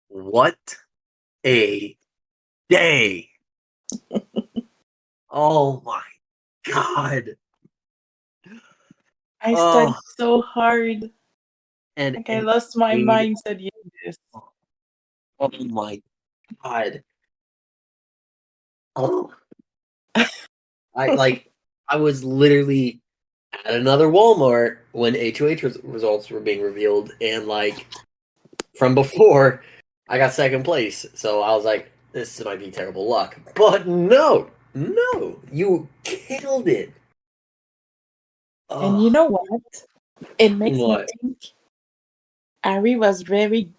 What a day! Oh my god! I studied Oh, so hard. and Like I and lost my made. mind studying this. Oh my god! Oh, I like. I was literally at another Walmart when HOH results were being revealed, and like from before, I got second place. So I was like, this might be terrible luck. But no, no, you killed it. And you Oh, know what? It makes me what? think Ari was very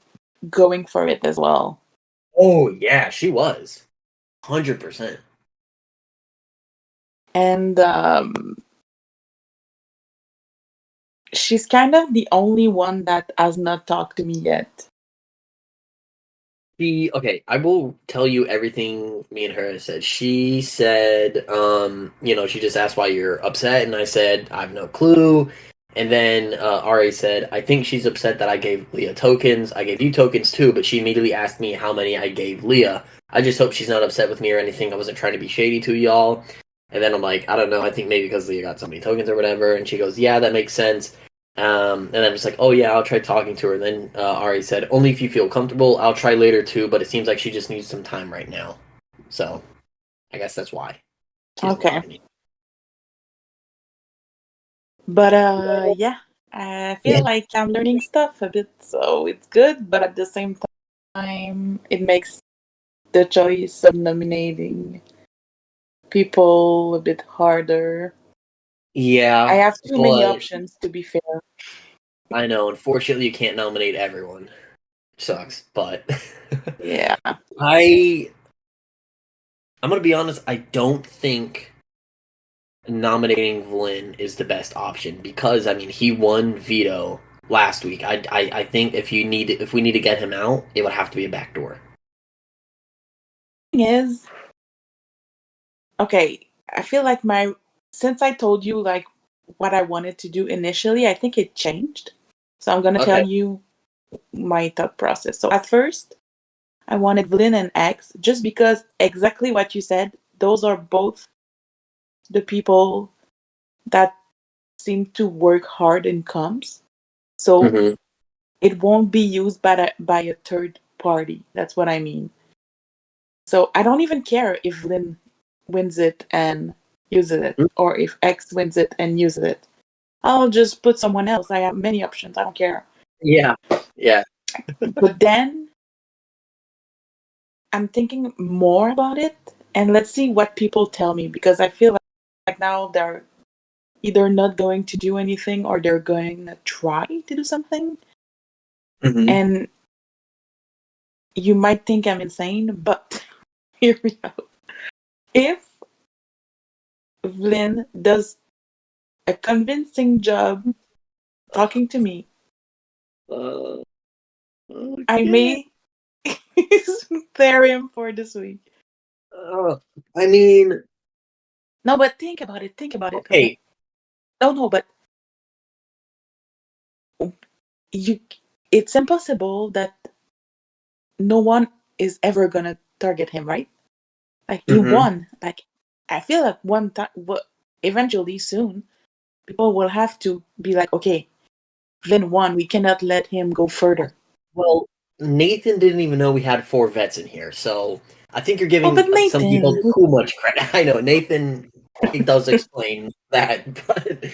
going for it as well. Oh yeah, she was 100%. And she's kind of the only one that has not talked to me yet. She okay, I will tell you everything me and her said. She said, she just asked why you're upset, and I said I have no clue. And then Ari said, I think she's upset that I gave Leah tokens. I gave you tokens too, but she immediately asked me how many I gave Leah. I just hope she's not upset with me or anything. I wasn't trying to be shady to y'all. And then I'm like, I don't know. I think maybe because Leah got so many tokens or whatever. And she goes, yeah, that makes sense. And I'm just like, oh yeah, I'll try talking to her. Then Ari said, only if you feel comfortable. I'll try later too, but it seems like she just needs some time right now. So I guess that's why she hasn't talked Okay. to me. But yeah, I Yeah. feel like I'm learning stuff a bit, so it's good, but at the same time it makes the choice of nominating people a bit harder. I Yeah, have too many but options to be fair. I know. Unfortunately, you can't nominate everyone. Sucks, but Yeah. I I'm gonna be honest. I don't think nominating Vlyn is the best option because I mean he won veto last week. I think if we need to get him out, it would have to be a backdoor. Thing is, okay, I feel like my since I told you like what I wanted to do initially, I think it changed. So I'm gonna tell Okay. you my thought process. So at first, I wanted Vlyn and X just because exactly what you said. Those are both the people that seem to work hard in comms. So Mm-hmm. it won't be used by a third party. That's what I mean. So I don't even care if Lynn wins it and uses it, or if X wins it and uses it. I'll just put someone else. I have many options. I don't care. Yeah. Yeah. But then I'm thinking more about it, and let's see what people tell me because I feel like now they're either not going to do anything or they're going to try to do something. Mm-hmm. And you might think I'm insane, but hear me out. If Lynn does a convincing job talking to me, Uh, I okay. may spare him for this week. Uh, I mean, No, but think about it. Think about it. Okay. okay. Oh no, but you. It's impossible that no one is ever gonna target him, right? Like he Mm-hmm. won. Like I feel like one time, eventually soon, people will have to be like, okay, Vin won. We cannot let him go further. Well, Nathan didn't even know we had four vets in here, so I think you're Oh, but giving some people Nathan. too much credit. I know Nathan. It does explain that, but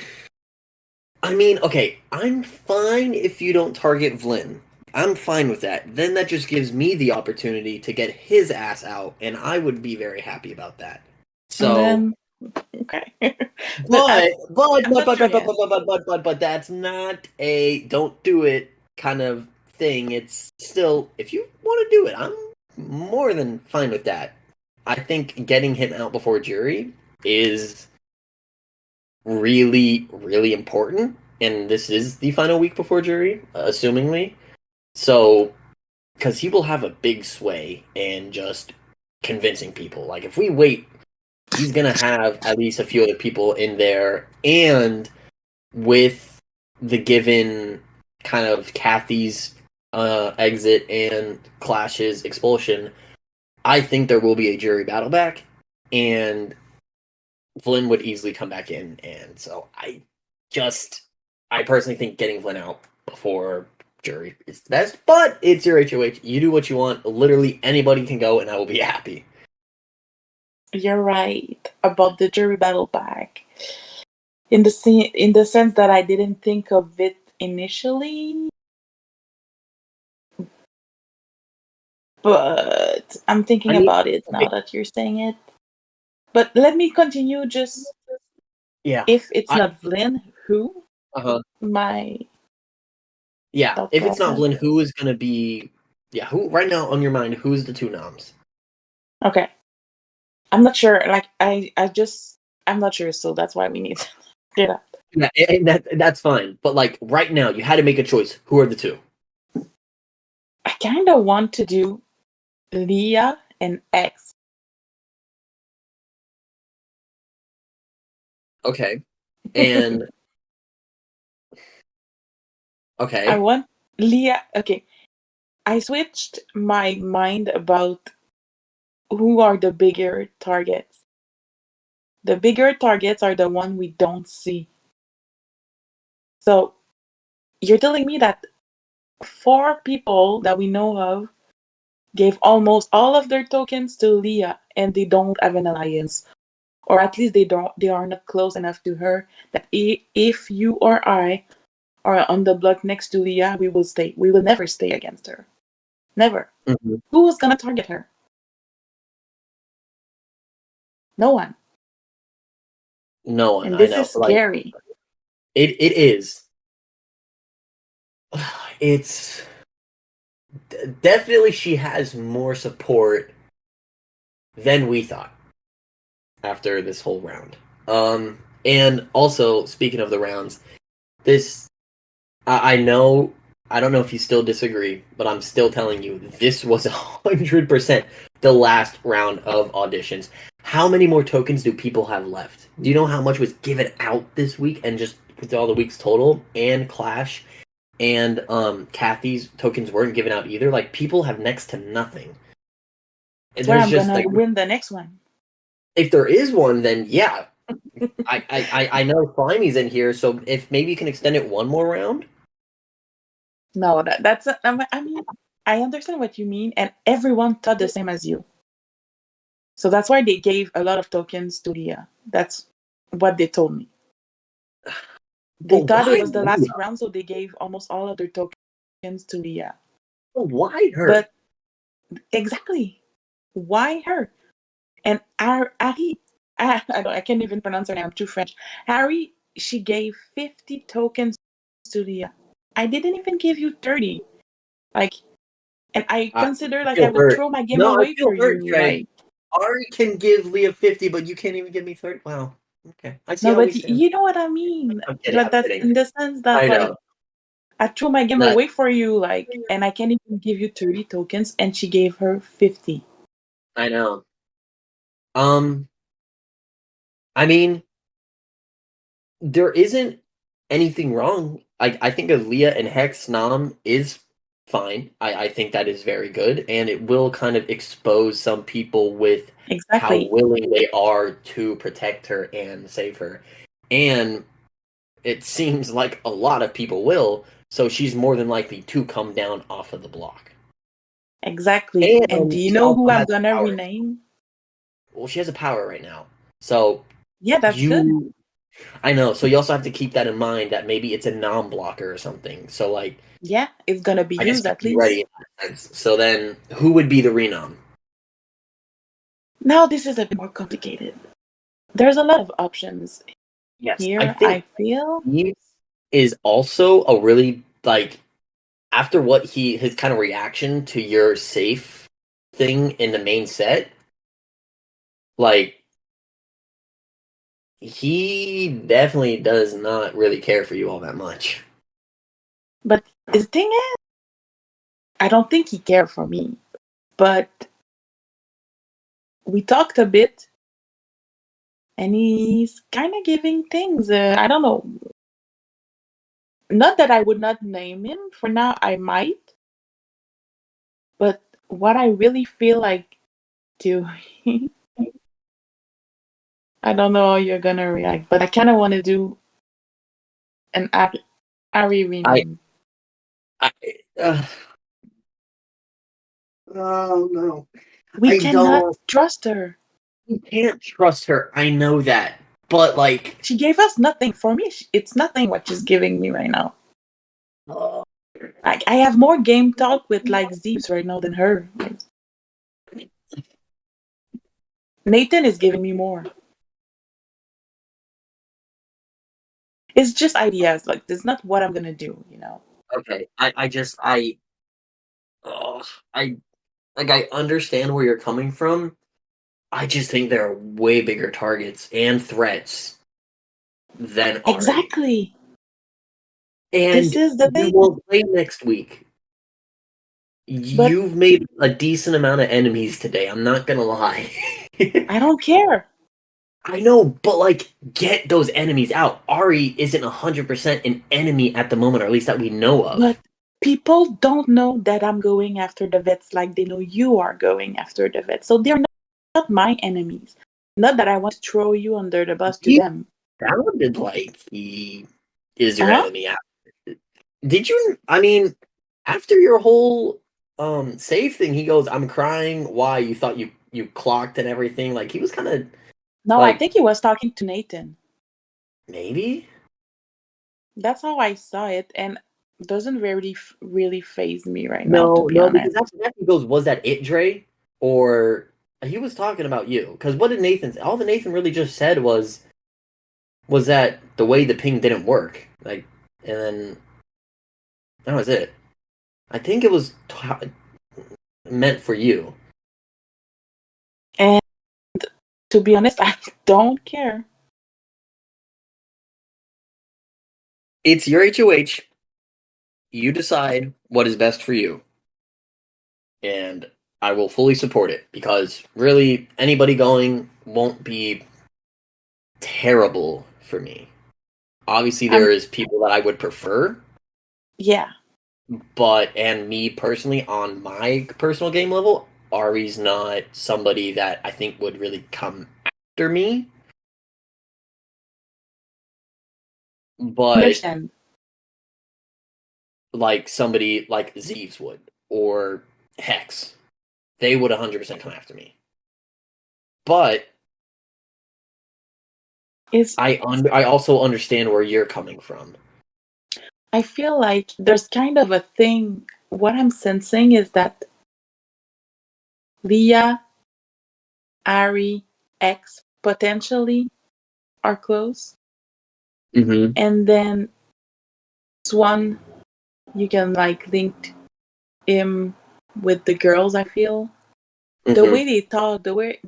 I mean, okay, I'm fine if you don't target Vlyn. I'm fine with that. Then that just gives me the opportunity to get his ass out, and I would be very happy about that. And So, then okay, but I'm not sure yet. but that's not a don't do it kind of thing. It's still, if you want to do it, I'm more than fine with that. I think getting him out before jury is really, really important. And this is the final week before jury, assumingly. So, because he will have a big sway in just convincing people. Like, if we wait, he's going to have at least a few other people in there. And with the given kind of Kathy's exit and Clash's expulsion, I think there will be a jury battle back, and Flynn would easily come back in. And so I personally think getting Flynn out before jury is the best, but it's your HOH. You do what you want. Literally anybody can go, and I will be happy. You're right about the jury battle back. In the sense that I didn't think of it initially, but I'm thinking I mean, about it now okay, that you're saying it. But let me continue. Just yeah, if it's I not Vlyn, who uh-huh. my Yeah, thought if it's not process? Flynn, who is gonna be? Yeah, who right now on your mind? Who's the two noms? Okay, I'm not sure. Like I'm not sure. So that's why we need to get up. Yeah, and that's fine. But like right now, you had to make a choice. Who are the two? I kind of want to do Leah and X. Okay, and I okay, want Leah. Okay, I switched my mind about who are the bigger targets. The bigger targets are the one we don't see. So you're telling me that 4 people that we know of gave almost all of their tokens to Leah and they don't have an alliance. Or at least they are not close enough to her that if you or I are on the block next to Leah, we will stay. We will never stay against her. Never. hmm Who was gonna target her? No one. no one. And I this is know. Like scary. it is. It's definitely she has more support than we thought after this whole round. And also speaking of the rounds, this I know. I don't know if you still disagree, but I'm still telling you this was 100% the last round of auditions. How many more tokens do people have left? Do you know how much was given out this week and just with all the weeks total and Clash and Kathy's tokens weren't given out either? Like people have next to nothing. That's why There's I'm just gonna like win the next one. if there is one, then yeah. I know Slimy's in here, so if maybe you can extend it one more round. No, that's. I mean, I understand what you mean, and everyone thought the same as you. So that's why they gave a lot of tokens to Leah. That's what they told me. They But thought it why was the last Leah? round, so they gave almost all of their tokens to Leah. But why her? But exactly, why her? And Harry, I can't even pronounce her name. I'm too French. Harry, she gave 50 tokens to Leah. I didn't even give you 30. Like, and I I consider like I feel would hurt. throw my game No, I away feel for hurt, you. Trey. Like, Ari can give Leah 50, but you can't even give me 30. Wow. Okay. I see no, how we but stand. you know what I mean. I'm kidding. Like I'm that's kidding. in the sense that I like know. I threw my game That away for you, like, and I can't even give you 30 tokens, and she gave her 50. I know. Um, I mean, there isn't anything wrong. I think a Leah and Hex Nom is fine. I think that is very good, and it will kind of expose some people with how Exactly. willing they are to protect her and save her. And it seems like a lot of people will, so she's more than likely to come down off of the block. Exactly. And do And you she know also who I'm has gonna power. rename? Well, she has a power right now. So Yeah, that's good. you I know, so you also have to keep that in mind that maybe it's a non-blocker or something. So like Yeah, it's gonna be I guess used you at can be least. ready in that sense. So then who would be the renom? Now this is a bit more complicated. There's a lot of options Yes. I here, think I feel. he is also a really like after what his kind of reaction to your safe thing in the main set, like he definitely does not really care for you all that much. But the thing is, I don't think he cared for me. But we talked a bit, and he's kind of giving things. I don't know. Not that I would not name him. For now, I might. But what I really feel like doing, I don't know how you're gonna react, but I kind of want to do an Ari I, reunion. I, uh, oh no, We I cannot don't. trust her. You can't trust her. I know that, but like, She gave us nothing. For me, it's nothing what she's giving me right now. uh, I have more game talk with like Zeeves right now than her. Nathan is giving me more. It's just ideas. Like, this is not what I'm gonna do, you know. okay. Oh, I like. I understand where you're coming from. I just think there are way bigger targets and threats than Ari. Exactly. This And is the we thing. won't play next week. But You've made a decent amount of enemies today. I'm not gonna lie. I don't care. I know, but like, get those enemies out. Ari isn't 100% an enemy at the moment, or at least that we know But of. people don't know that I'm going after the vets like they know you are going after the vets. So they're not my enemies. Not that I want to throw you under the bus to He them. sounded like he is your Huh? enemy. Did you? I mean, after your whole save thing, he goes, "I'm crying. Why? You thought you clocked and everything." Like he was kind of No, I like think he was talking to Nathan. maybe. That's how I saw it, and doesn't really phase me right now, to No, be no, honest. because after that he goes, "Was that it, Drey?" Or he was talking about you. Because what did Nathan say? All that Nathan really just said was that the way the ping didn't work. Like, and then that was it. I think it was meant for you. And to be honest, I don't care. It's your HOH. You decide what is best for you, and I will fully support it because really anybody going won't be terrible for me. Obviously, I'm there is people that I would prefer, Yeah. but and me personally on my personal game level, Ari's not somebody that I think would really come after me. But Understand. like somebody like Zeeves would or Hex, they would 100% come after me. But It's I also understand where you're coming from. I feel like there's kind of a thing. What I'm sensing is that Leah, Ari, X potentially are close. Mm-hmm. And then Swan, you can like link him with the girls, I feel. The Mm-hmm. way they talk, the way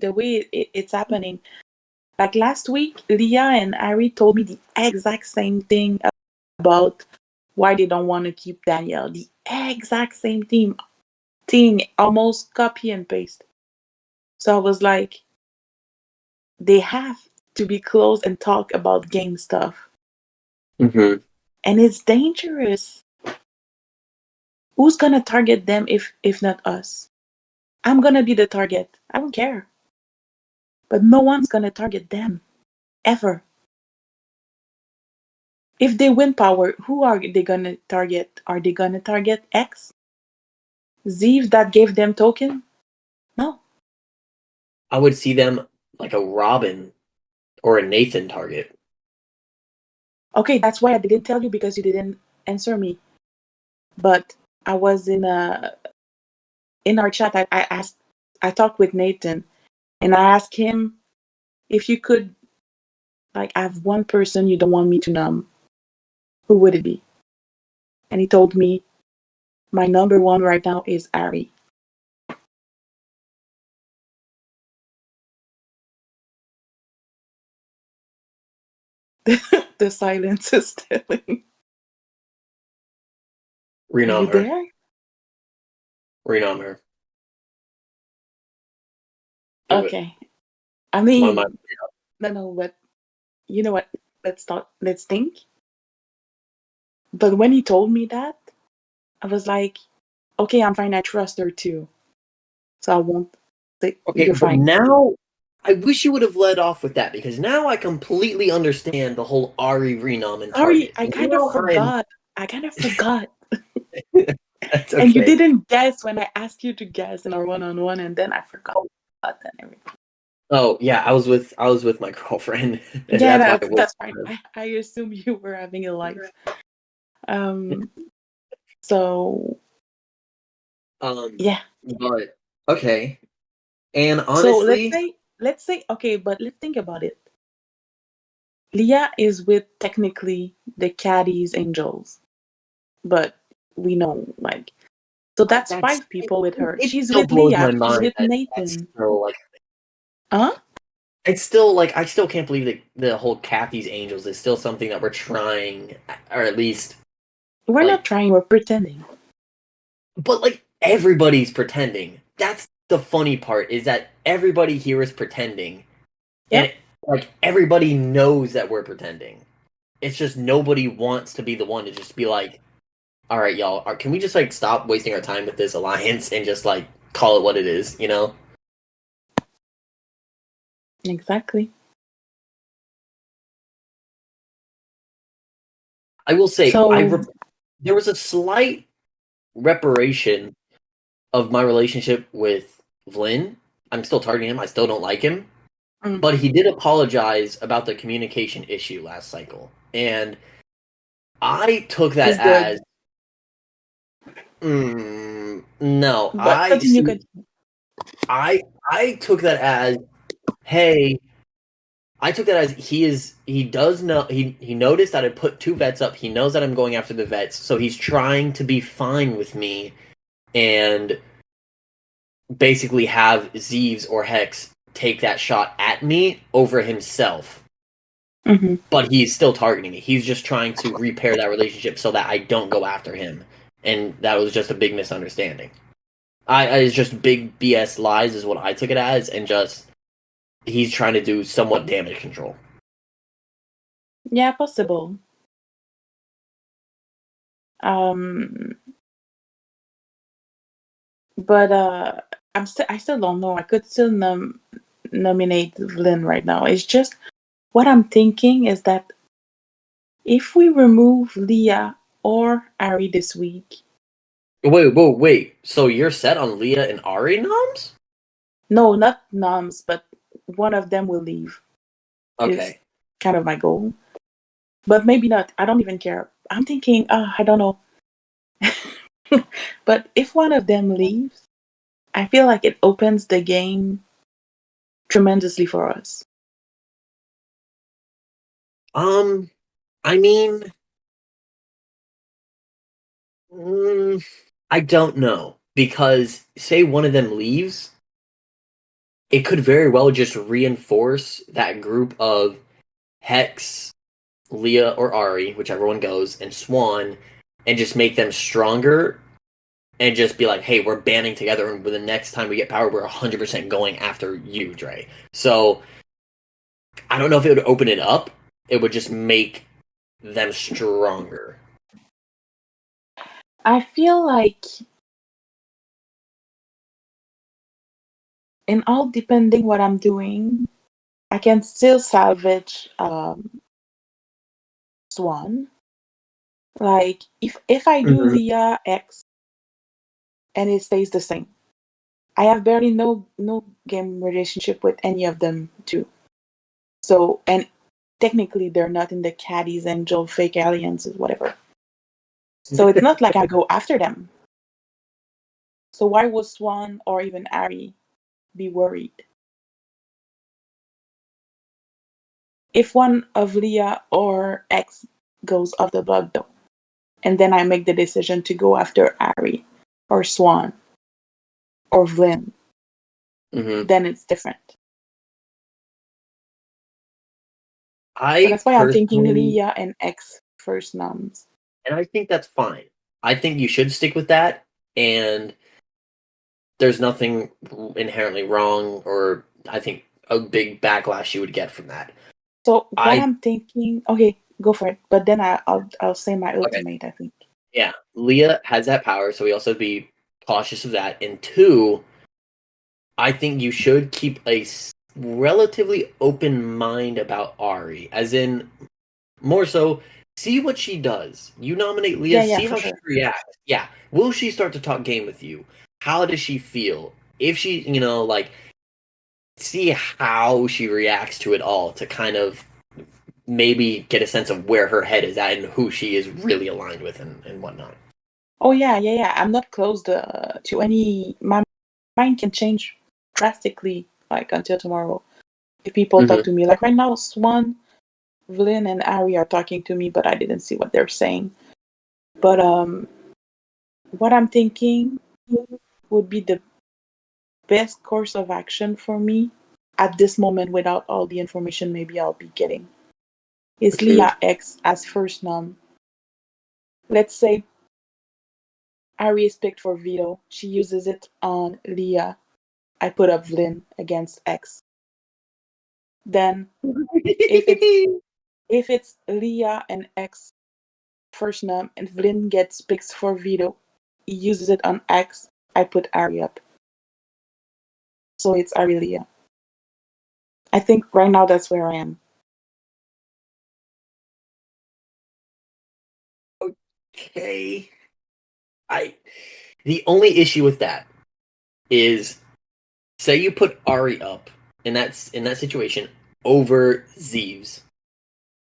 it's happening. Like last week, Leah and Ari told me the exact same thing about why they don't want to keep Danielle. The exact same thing, almost copy and paste. So I was like, they have to be close and talk about game stuff. Mm-hmm. And it's dangerous. Who's gonna target them if not us? I'm gonna be the target. I don't care. But no one's gonna target them. Ever. If they win power, who are they gonna target? Are they gonna target X? Zeev that gave them token? No. I would see them like a Robin or a Nathan target. Okay, that's why I didn't tell you because you didn't answer me. But I was in our chat. I talked with Nathan, and I asked him if you could like have one person you don't want me to numb, who would it be? And he told me my number one right now is Ari. The silence is telling. Are you Renom her. there? Renom her. Do it. Okay. I My mind. mean, no, but you know what? Let's talk. Let's think. But when he told me that, I was like, okay, I'm fine. I trust her too, so I won't. Okay, You're but fine. now I wish you would have led off with that because now I completely understand the whole Ari renom and Sorry, Target. I kind of Now I'm forgot. I kind of forgot. that's And you okay. didn't guess when I asked you to guess in our one-on-one, and then I forgot and everything. Oh yeah, I was with my girlfriend. Yeah, That's why it was. that's fine. I assume you were having a life. Um. So Um, yeah. but okay. And So honestly, let's say okay, but let's think about it. Leah is with technically the Caddies Angels, but we know like so that's that's 5 people with her. it. She's Still with blows my Leah. She's mind with that that's Nathan. still like Huh? it's still like I still can't believe that the whole Kathy's Angels is still something that we're trying, or at least We're not like, trying. We're pretending. but like everybody's pretending. That's the funny part is that everybody here is pretending, and Yep. like everybody knows that we're pretending. It's just nobody wants to be the one to just be like, all right, y'all, can we just like stop wasting our time with this alliance and just like call it what it is, you know? Exactly. I will say, So there was a slight reparation of my relationship with Vlyn. I'm still targeting him. I still don't like him, mm, but he did apologize about the communication issue last cycle, and I took that it's good. as no. But I continue, see. continue. I took that as hey, I took that as he does know he noticed that I put 2 vets up. He knows that I'm going after the vets, so he's trying to be fine with me and basically have Zeeves or Hex take that shot at me over himself. Mm-hmm. But he's still targeting me. He's just trying to repair that relationship so that I don't go after him. And that was just a big misunderstanding. It's just big BS lies is what I took it as, and just he's trying to do somewhat damage control. Yeah, possible. Um, but I still don't know. I could still nominate Lynn right now. It's just what I'm thinking is that if we remove Leah or Ari this week, Wait. So you're set on Leah and Ari noms? no, not Noms, but one of them will leave. Is Okay. kind of my goal. But maybe not. I don't even care. I'm thinking, I don't know. But if one of them leaves, I feel like it opens the game tremendously for us. Um, I mean, mm, I don't know because say one of them leaves, it could very well just reinforce that group of Hex, Leah, or Ari, whichever one goes, and Swan, and just make them stronger and just be like, hey, we're banding together, and the next time we get power, we're 100% going after you, Drey. So I don't know if it would open it up. It would just make them stronger. I feel like in all depending what I'm doing, I can still salvage Swan. Like if I do Mhm. Leah X and it stays the same, I have barely no game relationship with any of them too. So and technically they're not in the Caddies Angel fake alliances, whatever. So it's not like I go after them. So why would Swan or even Ari be worried? If one of Leah or X goes off the block though, and then I make the decision to go after Ari or Swan or Vlyn, Mhm. then it's different. So I that's why I'm thinking personally, Leah and X first noms. and I think that's fine. I think you should stick with that, and there's nothing inherently wrong, or I think a big backlash you would get from that. So what I I'm thinking, okay, go for it. But then I'll say my okay, ultimate. I think. yeah. Leah has that power, so we also be cautious of that. And two, I think you should keep a relatively open mind about Ari, as in more so see what she does. You nominate Leah, Yeah, yeah, see for how she sure. reacts. Yeah, will she start to talk game with you? How does she feel? If she, like see how she reacts to it all to kind of maybe get a sense of where her head is at and who she is really aligned with and whatnot. Oh yeah, yeah, yeah. I'm not closed to any. My mind can change drastically, like until tomorrow. If people talk Mm-hmm. to me, like right now, Swan, Vlyn, and Ari are talking to me, but I didn't see what they're saying. But what I'm thinking would be the best course of action for me at this moment, without all the information maybe I'll be getting, is Mm-hmm. Leah X as first nom. Let's say Ari is picked for veto. She uses it on Leah. I put up Vlyn against X. Then if it's if it's Leah and X first nom and Vlyn gets picked for veto, he uses it on X. I put Ari up. So it's Ari Leah. I think right now that's where I am. Okay. I the only issue with that is say you put Ari up in that situation over Zeeves.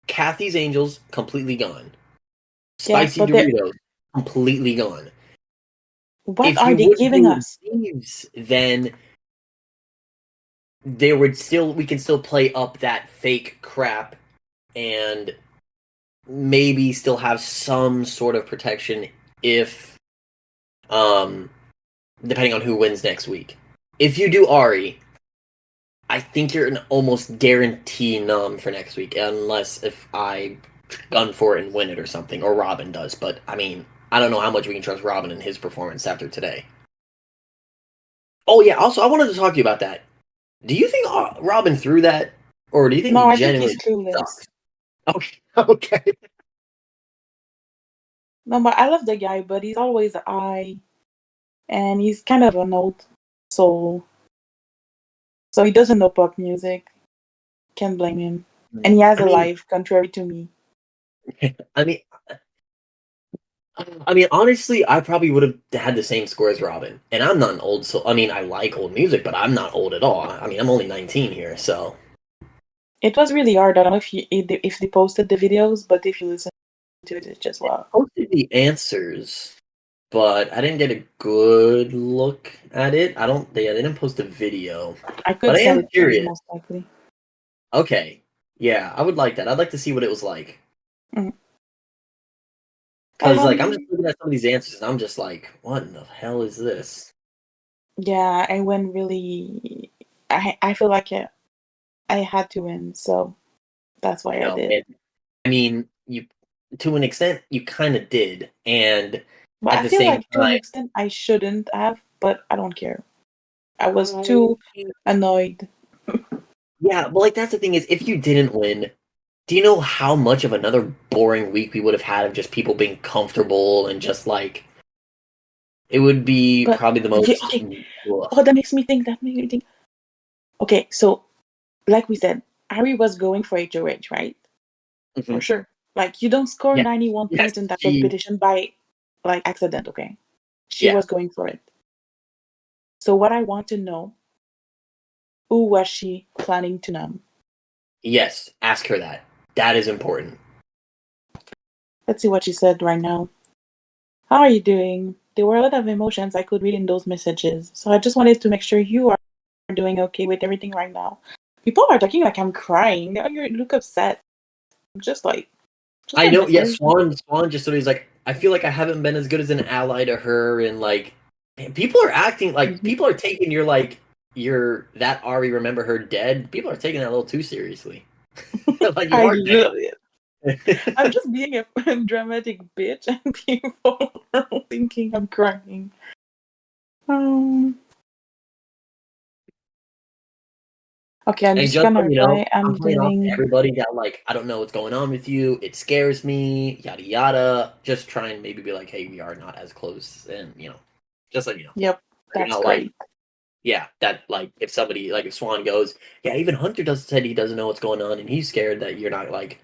Kathy's Angels completely gone. Yeah, Spicy but Doritos completely gone. what If are you they would giving do us? Zeeves, then we can still play up that fake crap and maybe still have some sort of protection if um depending on who wins next week. If you do Ari, I think you're an almost guarantee nom for next week, unless if I gun for it and win it or something, or Robin does. But I mean, I don't know how much we can trust Robin and his performance after today. Oh yeah, also I wanted to talk to you about that. Do you think Robin threw that, or do you think No, he I think he's genuinely clueless. sucks? Okay, okay. No, but I love the guy, but he's always high, and he's kind of an old soul, so he doesn't know pop music. Can't blame him, and he has I a mean, life, contrary to me. I mean, honestly, I probably would have had the same score as Robin, and I'm not an old soul. I mean, I like old music, but I'm not old at all. I mean, I'm only 19 here, so It was really hard. I don't know if they posted the videos, but if you listen to it, it's just wow. posted the answers, but I didn't get a good look at it. They didn't post a video, I but could I am send it to you curious. most likely. Okay, yeah, I would like that. I'd like to see what it was like. Mm. Because, like, I'm just looking at some of these answers, and I'm just like, what in the hell is this? Yeah, I went really. I feel like I had to win, so that's I why I know. did. And, I mean, you to an extent, you kind of did. And But at I the feel same like to an extent I shouldn't have, but I don't care. I was time, too annoyed. yeah, but, like, that's the thing is, if you didn't win, do you know how much of another boring week we would have had of just people being comfortable and just, like, it would be But probably the yeah, most. okay. Ugh. Oh, that makes me think. That makes me think. Okay, so like we said, Ari was going for HOH, right? For Mhm. sure. Like you don't score Yes, 91 yes, points in that she, competition by like accident, okay? She yeah, was going for it. So what I want to know, who was she planning to numb? yes, ask her that. That is important. Let's see what she said right now. How are you doing? There were a lot of emotions I could read in those messages. So I just wanted to make sure you are doing okay with everything right now. People are talking like I'm crying. You look upset. I'm just I a know. Yeah, message. Swan just sort of is like, I feel like I haven't been as good as an ally to her, and like, man, people are acting like Mhm. people are taking your that Ari remember her dead. People are taking that a little too seriously. Like you I are love it. I'm dead. just being a dramatic bitch, and people are thinking I'm crying. Um, okay, I'm And just just so gonna you know, reply. I'm I'm playing off to doing. everybody that like I don't know what's going on with you. It scares me. Yada yada. Just try and maybe be like, hey, we are not as close, and Just like you know, Yep, you're that's not like great. that like if somebody like if Swan goes, yeah, even Hunter does said he doesn't know what's going on and he's scared that you're not like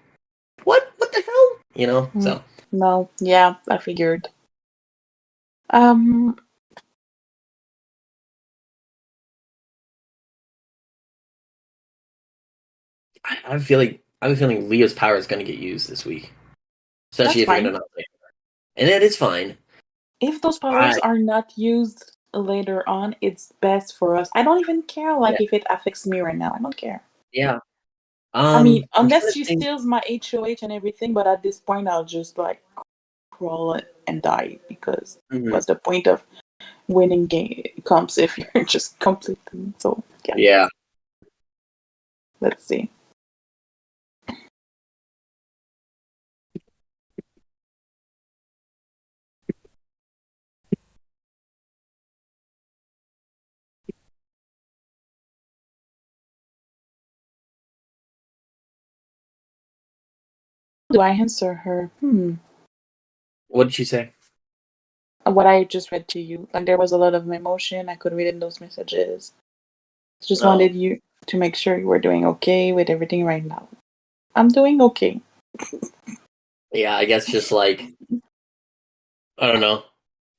what the hell, you know? Mm, So no, yeah, I figured. Um, I have a feeling Leo's power is going to get used this week, especially that's if you're going fine. to not play her, and that is fine. If those powers I are not used later on, it's best for us. I don't even care, yeah like, if it affects me right now. I don't care. yeah. I mean, I'm trying unless to she think. steals my HOH and everything, but at this point, I'll just, like, crawl it and die because Mhm. what's the point of winning game comps if you're just completing? So, yeah, Yeah, let's see. Do I answer her? what did she say? What I just read to you. Like, there was a lot of emotion. I could read in those messages. Just Oh wanted you to make sure you were doing okay with everything right now. I'm doing okay. yeah, I guess just like I don't know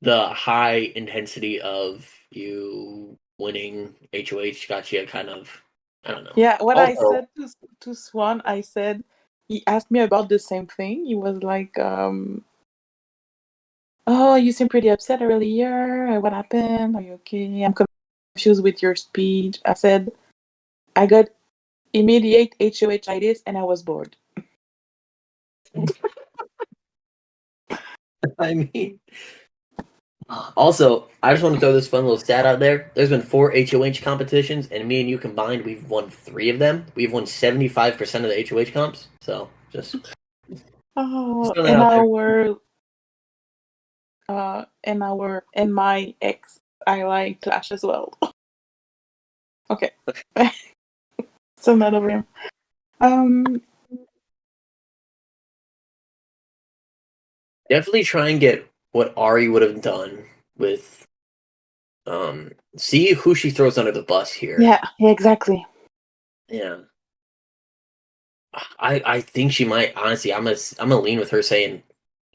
the high intensity of you winning HOH got you kind of I don't know. Yeah, what I Also, said to Swan, I said he asked me about the same thing. He was like, "Oh, you seem pretty upset earlier. What happened? Are you okay? I'm confused with your speech." I said, "I got immediate HOHitis and I was bored." I mean. Also, I just want to throw this fun little stat out there. There's been 4 HOH competitions, and me and you combined, we've won 3 of them. We've won 75% of the HOH comps. So just Oh, throw that out there. and my ex, I like Clash as well. Okay, so not over him. Um, Definitely try and get what Ari would have done with see who she throws under the bus here. yeah, exactly. Yeah. I think she might honestly I'm gonna lean with her saying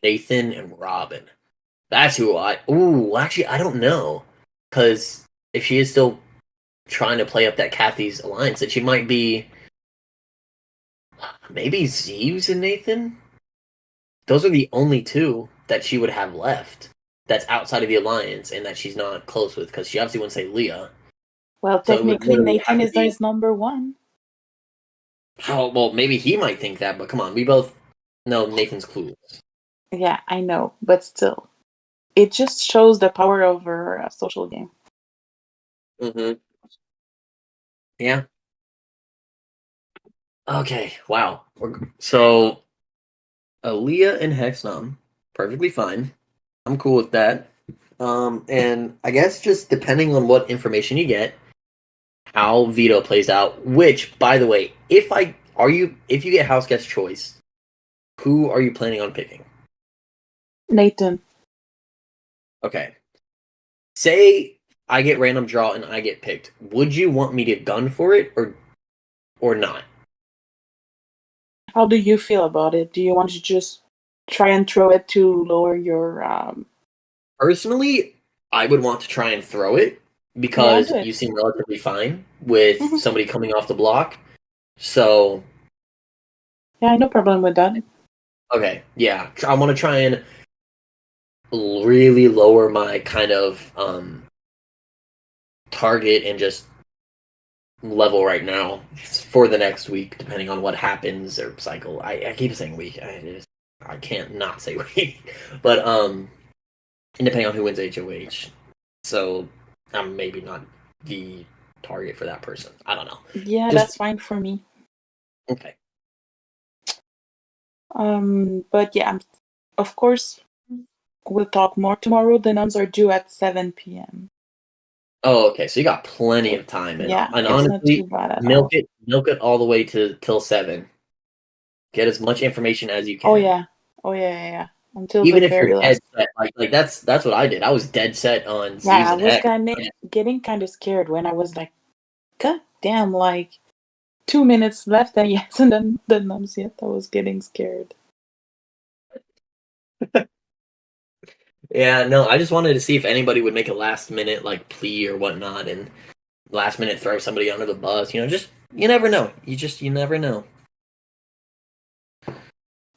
Nathan and Robin. That's who I ooh, actually I don't know. Cause if she is still trying to play up that Kathy's alliance, that she might be maybe Zeus and Nathan. Those are the only two that she would have left. That's outside of the alliance and that she's not close with because she obviously wouldn't say Leah. Well, So it would technically, literally Nathan have to is be. his number one. Oh well, maybe he might think that, but come on, we both know Nathan's clueless. Yeah, I know, but still, it just shows the power of her social game. Mm-hmm. Yeah. Okay. Wow. So Aaliyah and Hexnom, perfectly fine. I'm cool with that. And I guess just depending on what information you get, how veto plays out. Which, by the way, if you get house guest choice, who are you planning on picking? Nathan, Okay, say I get random draw and I get picked. Would you want me to gun for it or not? how do you feel about it? Do you want to just try and throw it to lower your? Personally, I would want to try and throw it Yeah, do because it. you seem relatively fine with Hmm. somebody coming off the block. So Yeah, no problem with that. okay, yeah, I want to try and really lower my kind of target and just level right now for the next week, depending on what happens or cycle. I keep saying week. I can't not say week, but and depending on who wins HOH, so I'm maybe not the target for that person. I don't know. Yeah, Just that's fine for me. okay. But yeah, of course, we'll talk more tomorrow. The nuns are due at 7 p.m. Oh, okay. So you got plenty of time, Yeah, and it's not too honestly, bad at all. milk it all the way to till 7. Get as much information as you Oh can. yeah, oh yeah, yeah, yeah. until the Even if you're very dead last. set, like that's what I did. I was dead set on Yeah, I season was X. kind of getting kind of scared when I was like, God damn, like 2 minutes left, and yes, and then the numbs yet. I was getting scared. Yeah, no, I just wanted to see if anybody would make a last minute like plea or whatnot, and last minute throw somebody under the bus. Just you never know. You never know.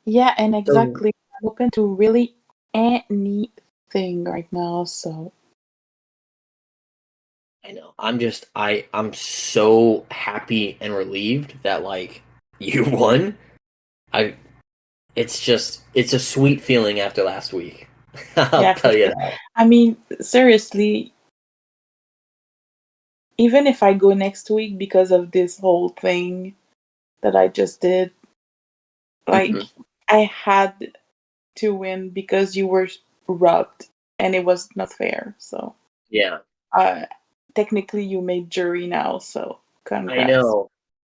Yeah, and So exactly. I'm open to really anything right now. So I know. I'm so happy and relieved that like you won. I it's a sweet feeling after last week. I'll yeah, for tell you sure. that. I mean, seriously, even if I go next week because of this whole thing that I just did, like Mhm. I had to win because you were robbed and it was not fair. So Yeah, uh technically you made jury now, so I congrats. know.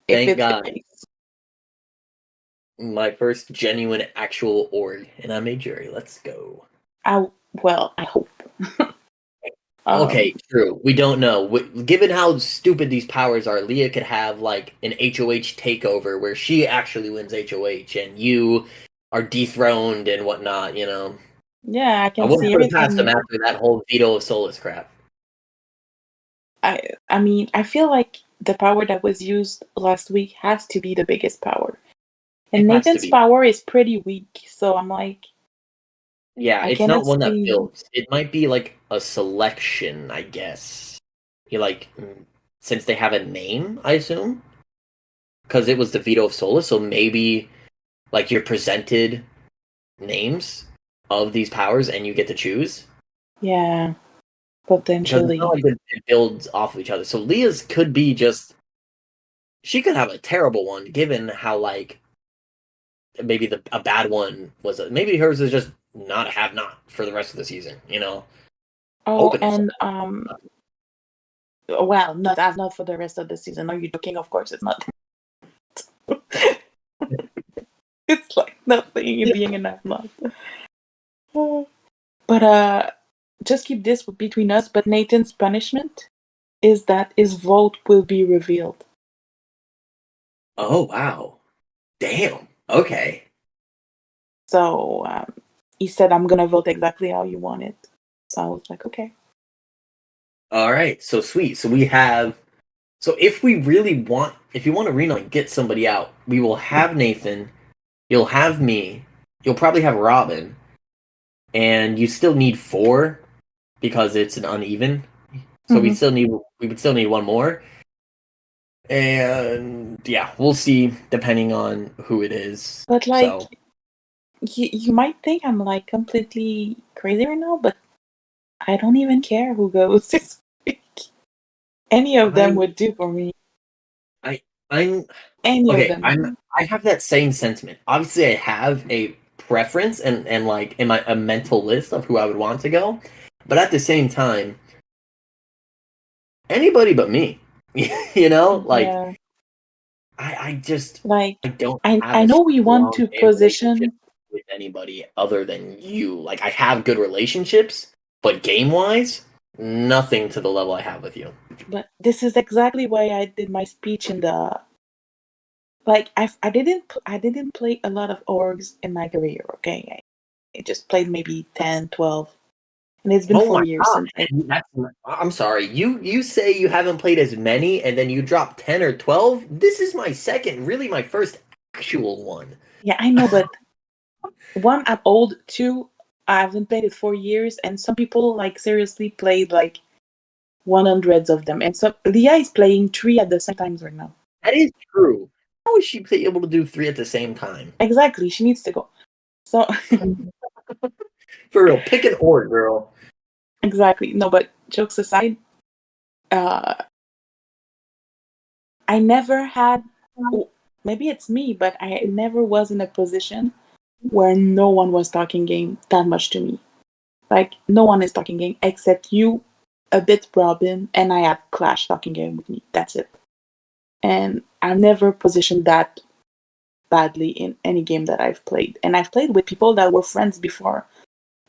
If Thank it's the God. case. My first genuine actual org, and I'm a jury. Let's go. I hope. Okay, true. We don't know. Given how stupid these powers are, Leah could have like an HOH takeover where she actually wins HOH and you are dethroned and whatnot. Yeah, I I can wouldn't see put it past them everything. after that whole veto of Solus crap. I mean, I feel like the power that was used last week has to be the biggest power. It And has to Nathan's be. power is pretty weak, so I'm like, Yeah, I it's cannot not one that see. builds. It might be like a selection, I guess. You like since they have a name, I assume, because it was the veto of Solus, so maybe like you're presented names of these powers and you get to choose Yeah, because it's not potentially. like it builds off of each other. So Leah's could be just she could have a terrible one given how like maybe a bad one was maybe hers is just not a have not for the rest of the season. Oh, Hoping it's and well, not for the rest of the season. Are you joking? Of course, it's not. It's like nothing being enough not. But just keep this between us. But Nathan's punishment is that his vote will be revealed. Oh wow. Damn. Okay. So he said, "I'm gonna vote exactly how you want it." So I was like, "Okay." All right. So sweet. So we have so if you want to Reno and get somebody out, we will have Nathan, you'll have me, you'll probably have Robin, and you still need four because it's an uneven. So Mhm. we would still need one more. And yeah, we'll see depending on who it is. But like, So you might think I'm like completely crazy right now, but I don't even care who goes this week. Any of them I'm would do for me. I I'm Any of okay, them. I have that same sentiment. Obviously I have a preference and like in my a mental list of who I would want to go. But at the same time, anybody but me. Like Yeah. I just I Like, don't have I a know we want strong to relationship position, with anybody other than you. Like I have good relationships, but game wise, nothing to the level I have with you. but this is exactly why I did my speech in the like I didn't play a lot of orgs in my career, okay? I just played maybe 10, 12, and it's been Oh my 4 years god, since I that's I'm sorry. You say you haven't played as many and then you drop 10 or 12? This is my second, really my first actual one. Yeah, I know, but one, I'm old, two, I haven't played it 4 years, and some people like seriously played like 100s of them. And so Leah is playing three at the same time right now. That is true. How is she able to do three at the same time? Exactly, she needs to go. So For real, pick an order, girl. exactly. No, but jokes aside, uh I never had maybe it's me, but I never was in a position where no one was talking game that much to me. Like no one is talking game except you, a bit Robin, and I had Clash talking game with me. That's it. And I never positioned that badly in any game that I've played. And I've played with people that were friends before,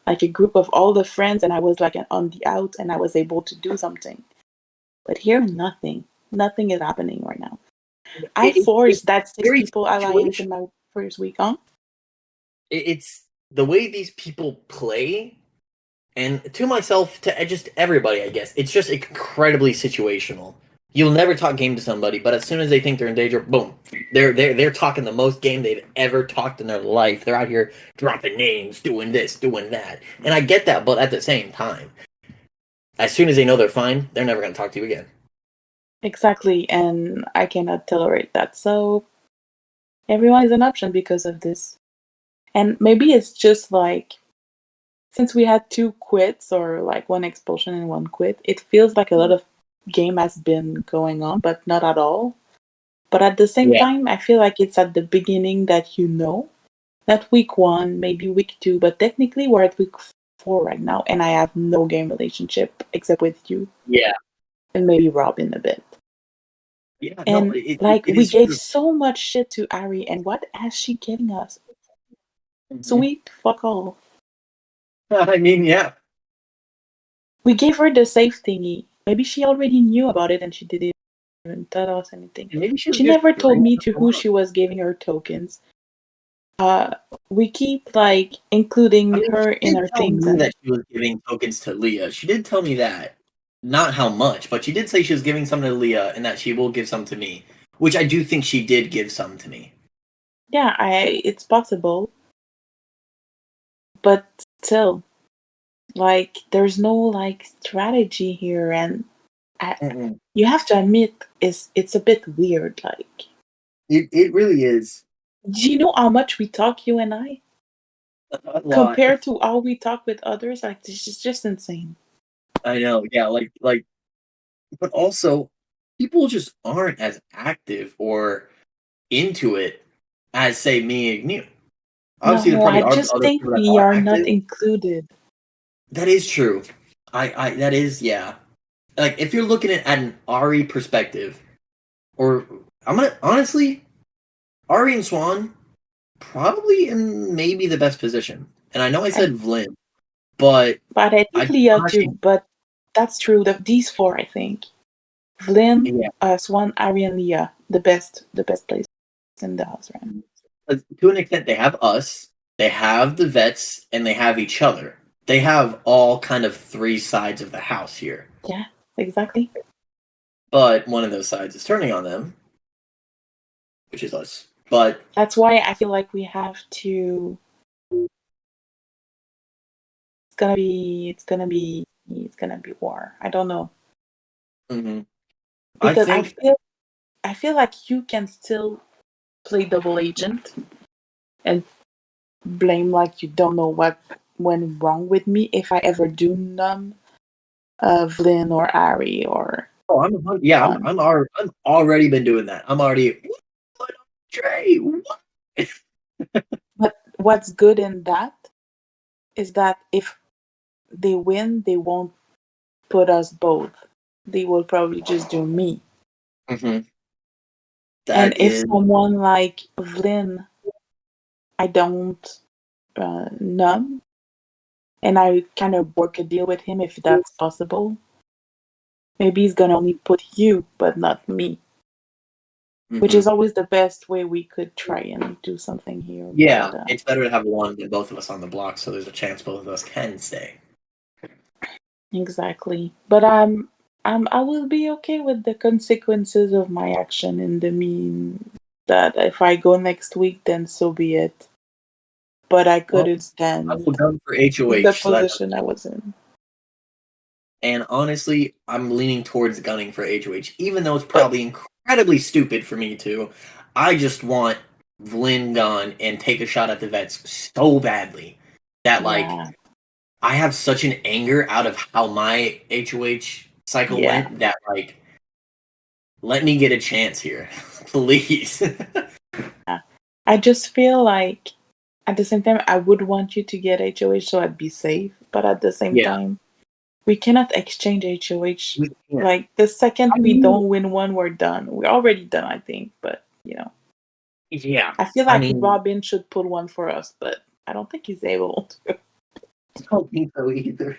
like a group of all the friends, and I was like on the out and I was able to do something. But here, nothing. Nothing is happening right now. I It's forced that six very people alliance situational. in my first week, huh? It's the way these people play, and to myself, to just everybody, I guess, it's just incredibly situational. You'll never talk game to somebody, but as soon as they think they're in danger, boom, they're talking the most game they've ever talked in their life. They're out here dropping names, doing this, doing that, and I get that, but at the same time, as soon as they know they're fine, they're never going to talk to you again. Exactly, and I cannot tolerate that. So everyone is an option because of this. And maybe it's just like, since we had 2 quits or like 1 expulsion and 1 quit, it feels like a lot of game has been going on, but not at all. But at the same Yeah, time, I feel like it's at the beginning that not week 1, maybe week 2, but technically we're at week 4 right now, and I have no game relationship except with you yeah, and maybe Robin a bit. yeah. No, And like it we is gave true. so much shit to Ari, and what has she giving us? Mhm. Sweet fuck all. I mean, yeah. We gave her the safe thingy. Maybe she already knew about it and she didn't even tell us anything. And maybe she was She just never told bringing me us to who along. she was giving her tokens. We keep like I including mean, her she in did our tell things, me and that she was giving tokens to Leah. She did tell me that. Not how much, but she did say she was giving some to Leah and that she will give some to me. Which I do think she did give some to me. yeah, it's possible, but still, like there's no like strategy here, and I, Mm-mm. you have to admit it's a bit weird. Like, It really is do you know how much we talk, you and I, a lot. compared to how we talk with others? Like, this is just insane. I know, yeah, but also people just aren't as active or into it as say me and you. Obviously, there No, probably I are just other think people that we are are not active. included. That is true. That is, yeah. Like if you're looking at an Ari perspective, or I'm gonna honestly, Ari and Swan probably in maybe the best position. And I know I I, said Vlin, but but I think I'm Leah actually, too. But that's true. These 4, I think. Flynn, yeah. Swan, Ari, and Leah, the best place in the house, right? To an extent, they have us, they have the vets, and they have each other. They have all kind of three sides of the house here. Yeah, exactly. But one of those sides is turning on them, which is us. But That's why I feel like we have to. It's gonna be war. I don't know, mhm. I because think, I feel like you can still play double agent and blame like you don't know what went wrong with me if I ever do none of Lynn or Ari or oh, yeah, Sean. I'm already been doing that. I'm already, what, Drey? What? But what's good in that is that if they win, they won't put us both. They will probably just do me. Mhm. And That if is, someone like Vlyn, I don't numb, and I kind of work a deal with him if that's possible, maybe he's gonna only put you, but not me. Which is mhm. always the best way we could try and do something here. Yeah, But it's better to have one than both of us on the block, so there's a chance both of us can stay. exactly. But I will be okay with the consequences of my action in the mean that if I go next week, then so be it. But I Well, couldn't I will stand gun for the HOH, so that position I was in. and honestly, I'm leaning towards gunning for HOH, even though it's But probably incredibly stupid for me to. I just want Vlyn gone and take a shot at the vets so badly that like yeah, I have such an anger out of how my HOH cycle yeah. went that like let me get a chance here, please. I just feel like at the same time I would want you to get HOH so I'd be safe. But at the same Yeah, time, we cannot exchange HOH. we can't. Like the second I we mean, don't win one, we're done. We're already done, I think. But you know, Yeah. I feel I like mean, Robin should put one for us, but I don't think he's able to. I don't think so either.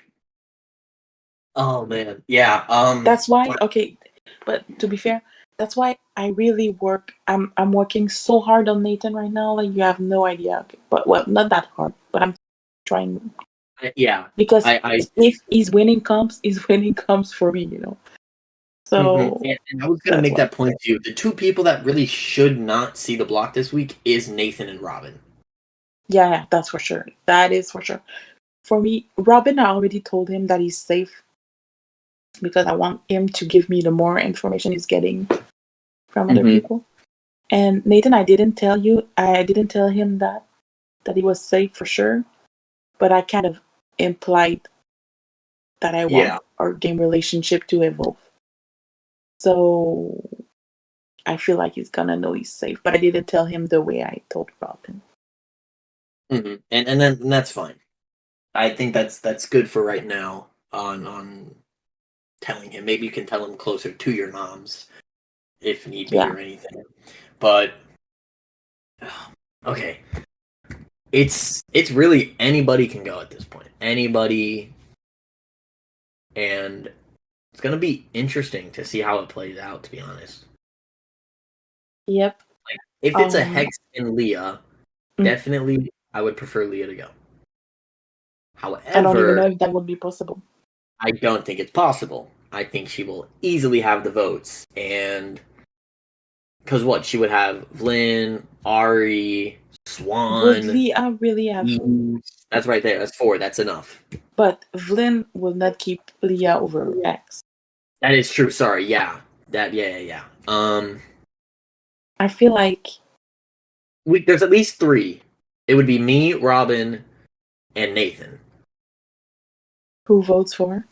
Oh man. Yeah. That's why, okay, but to be fair, that's why I really work. I'm working so hard on Nathan right now. Like you have no idea. Okay, but well, not that hard, but I'm trying Yeah. because I if he's winning comps, he's winning comps for me. You know. Mhm. So And I was gonna that's make why. that point to you. The two people that really should not see the block this week is Nathan and Robin. Yeah, that's for sure. That is for sure. For me, Robin, I already told him that he's safe because I want him to give me the more information he's getting from other Mm-hmm. people. And Nathan, I didn't tell you. I didn't tell him that he was safe for sure, but I kind of implied that I want Yeah. our game relationship to evolve. So I feel like he's gonna know he's safe, but I didn't tell him the way I told Robin. Mm-hmm. And that's fine. I think that's good for right now on telling him. Maybe you can tell him closer to your noms if need be Yeah. or anything. But okay. It's really anybody can go at this point. Anybody, and it's gonna be interesting to see how it plays out, to be honest. Yep. Like if it's a Um. Hex and Leah, mm, definitely I would prefer Leah to go. I don't even know However, if that would be possible. I don't think it's possible. I think she will easily have the votes, and because what she would have Vlyn, Ari, Would Swan, Leah really have vote? Eve. That's right there. That's four. That's enough. But Vlyn will not keep Leah over X. That is true. Sorry. Yeah. That. Yeah. Yeah. Yeah. I feel like There's at least three. It would be me, Robin, and Nathan, who votes for?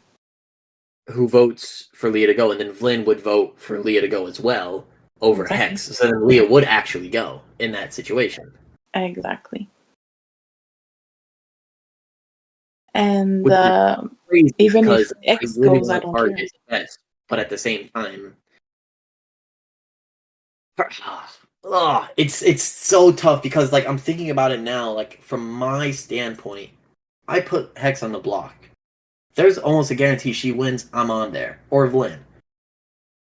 who votes for Leah to go, and then Vlyn would vote for Leah to go as well over Exactly. Hex. So then Leah would actually go in that situation. Exactly. And Which is crazy even if because I X really goes, I want to don't care. target the best, but at the same time, it's so tough because like I'm thinking about it now. Like from my standpoint, I put Hex on the block. There's almost a guarantee she wins. I'm on there or Vlyn.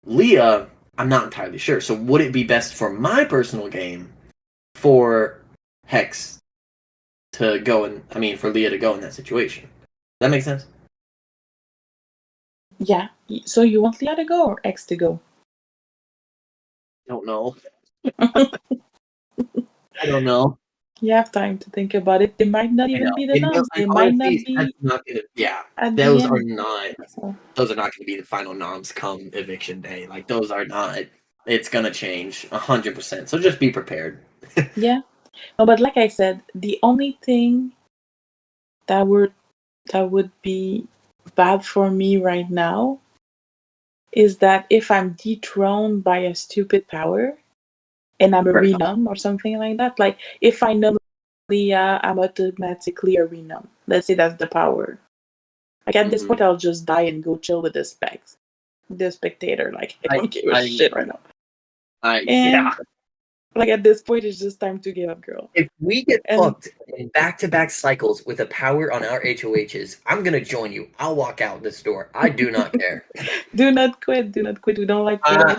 Leah, I'm not entirely sure. So would it be best for my personal game for Hex to go and I mean for Leah to go in that situation? Does that make sense? Yeah. So you want Leah to go or X to go? Don't know. I don't know. You have time to think about it. They might not I even know. be the noms. And They might not honestly, be that's not gonna. Yeah, at the those are end. not. So Those are not gonna be the final noms come eviction day. Like those are not. It's gonna change 100%. So just be prepared. yeah. No, but like I said, the only thing that would be bad for me right now is that if I'm dethroned by a stupid power and I'm a Right. renum or something like that, like if I num Leah, I'm automatically a renum. Let's say that's the power. Like at this Mm-hmm. point, I'll just die and go chill with the spectator. Like I I. don't give a I. shit right now. Yeah. And like at this point, it's just time to give up, girl. If we get And fucked in back-to-back cycles with a power on our HOHs, I'm gonna join you. I'll walk out this door. I do not care. do not quit. Do not quit. We don't like failure.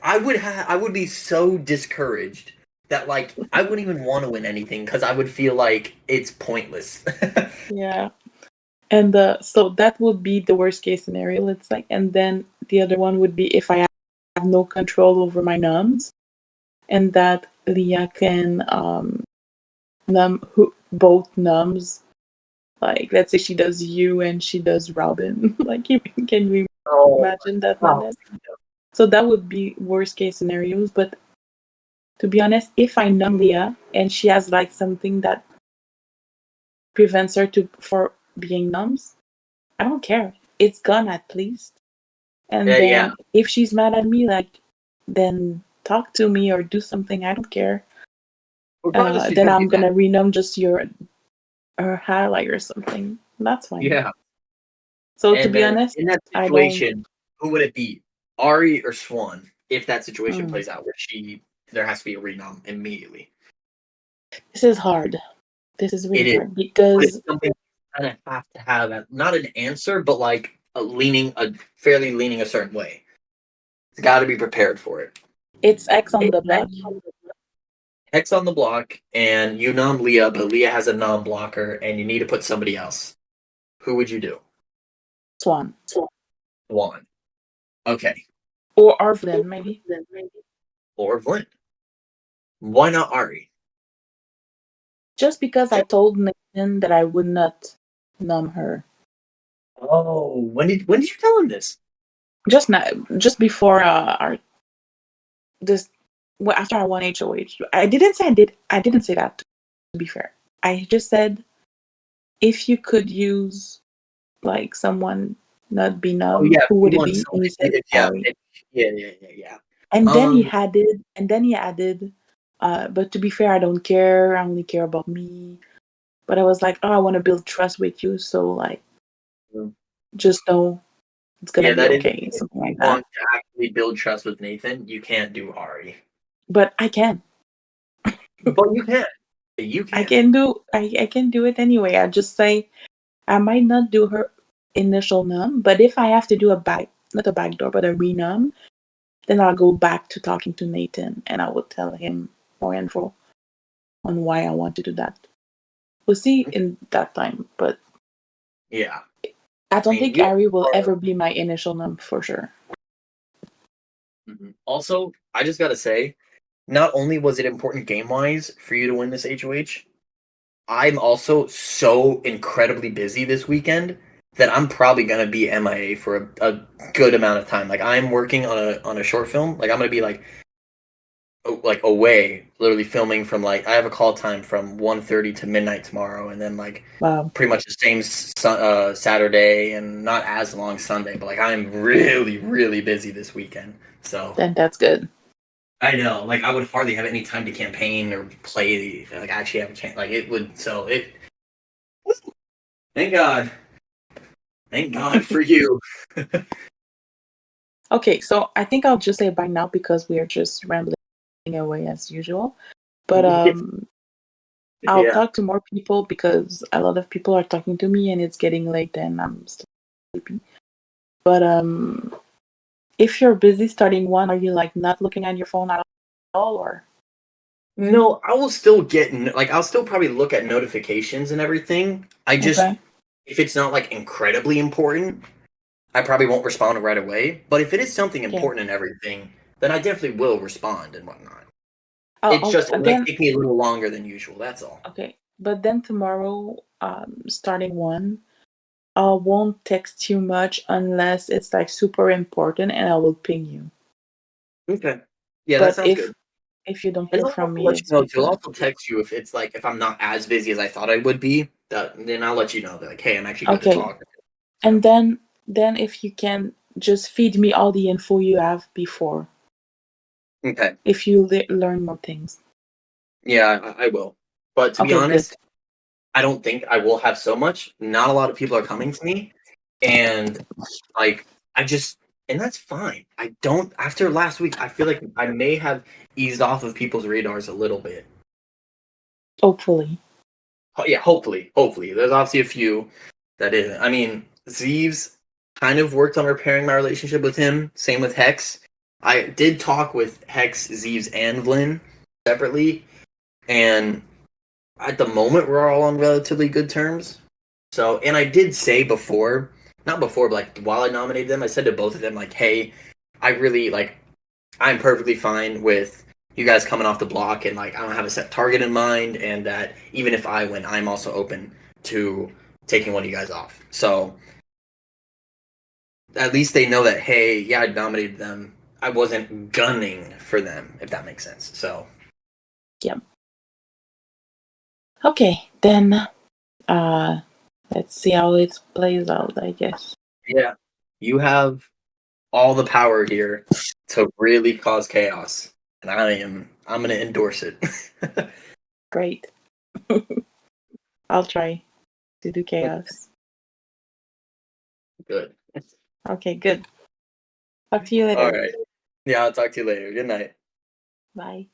I would be so discouraged that like I wouldn't even want to win anything because I would feel like it's pointless. Yeah. And so that would be the worst case scenario, let's say. And then the other one would be if I have no control over my numbs and that Leah can both numbs. Like let's say she does you and she does Robin. Like can we Oh, imagine that oh, madness? So that would be worst case scenarios. But to be honest, if I numb Leah and she has like something that prevents her to for being numbs, I don't care. It's gone at least. And yeah. then if she's mad at me, like, then talk to me or do something. I don't care. Regardless, she's Then gonna be I'm mad. gonna renum just your her highlight or something. That's fine. Yeah. So to And be then honest, in that I don't. situation, who would it be? Ari or Swan? If that situation Mm, plays out where she there has to be a renom immediately. This is hard. This is really It is. hard But because it's something you kind of have to have, not an answer, but like fairly leaning a certain way. It's got to be prepared for it. it's X on the block. X on the block, and you nom Leah, but Leah has a nom blocker, and you need to put somebody else. Who would you do? Swan. Juan. Okay. Or Arvlin, maybe. Or Vlyn. Why not Ari? Just because I told Nathan that I would not nom her. Oh, when did you tell him this? Just now, just before our this after I won HOH. I didn't say that, to be fair. I just said if you could use like someone not be Oh numb, yeah, who would you it want be? And he somebody. said Ari. Yeah. And then he added, but to be fair, I don't care. I only care about me. But I was like, oh, I want to build trust with you, so like, just know it's gonna Yeah, be that is. okay, If something you like that. want to actually build trust with Nathan, you can't do Ari. But I can. But you can. You I can. can do. I can do it anyway. I just say I might not do her initial num, but if I have to do not a backdoor, but a renum, then I'll go back to talking to Nathan and I will tell him more info on why I want to do that. We'll see in that time, but Yeah. I don't think you Ari will are. ever be my initial num for sure. Also, I just gotta say, not only was it important game wise for you to win this HOH, I'm also so incredibly busy this weekend that I'm probably gonna be MIA for a good amount of time. Like I'm working on a short film. Like I'm gonna be like away, literally filming from like I have a call time from 1:30 to midnight tomorrow, and then like Wow. pretty much the same Saturday, and not as long Sunday. But like I'm really busy this weekend. So Then that's good. I know, like I would hardly have any time to campaign or play. Like actually have a chance. Like it would. So it. Thank God. Thank God for you. Okay, so I think I'll just say bye now because we are just rambling away as usual. But I'll Yeah. talk to more people because a lot of people are talking to me and it's getting late and I'm sleepy. But if you're busy starting one, are you like not looking at your phone at all or? No, I will still I'll still probably look at notifications and everything. I just Okay. if it's not like incredibly important, I probably won't respond right away. But if it is something Okay. important and everything, then I definitely will respond and whatnot. It might Then take me a little longer than usual. That's all. okay. But then tomorrow, starting one, I won't text you much unless it's like super important and I will ping you. Okay. Yeah, that But sounds good. if you don't And hear I'll from also me, let you it's know too. I'll because also text you if I'm not as busy as I thought I would be. Then I'll let you know that like, hey, I'm actually good to okay. talk. And then if you can just feed me all the info you have before. Okay. If you learn more things. Yeah, I will. But to be Okay, good. honest, I don't think I will have so much. Not a lot of people are coming to me, and like and that's fine. I don't. After last week, I feel like I may have eased off of people's radars a little bit. Hopefully. Yeah, hopefully. There's obviously a few that isn't. I mean, Zeeves kind of worked on repairing my relationship with him. Same with Hex. I did talk with Hex, Zeeves, and Vlyn separately, and at the moment we're all on relatively good terms. So, and I did say before, not before, but like while I nominated them, I said to both of them like, "Hey, I really like I'm perfectly fine with you guys coming off the block, and like I don't have a set target in mind, and that even if I win, I'm also open to taking one of you guys off." So at least they know that, hey, yeah, I nominated them. I wasn't gunning for them, if that makes sense. So Yeah. Okay, then let's see how it plays out, I guess. yeah, you have all the power here to really cause chaos, and I'm gonna endorse it. Great. I'll try to do chaos. Good. Okay, good. Talk to you All later. right. Yeah, I'll talk to you later. Good night. Bye.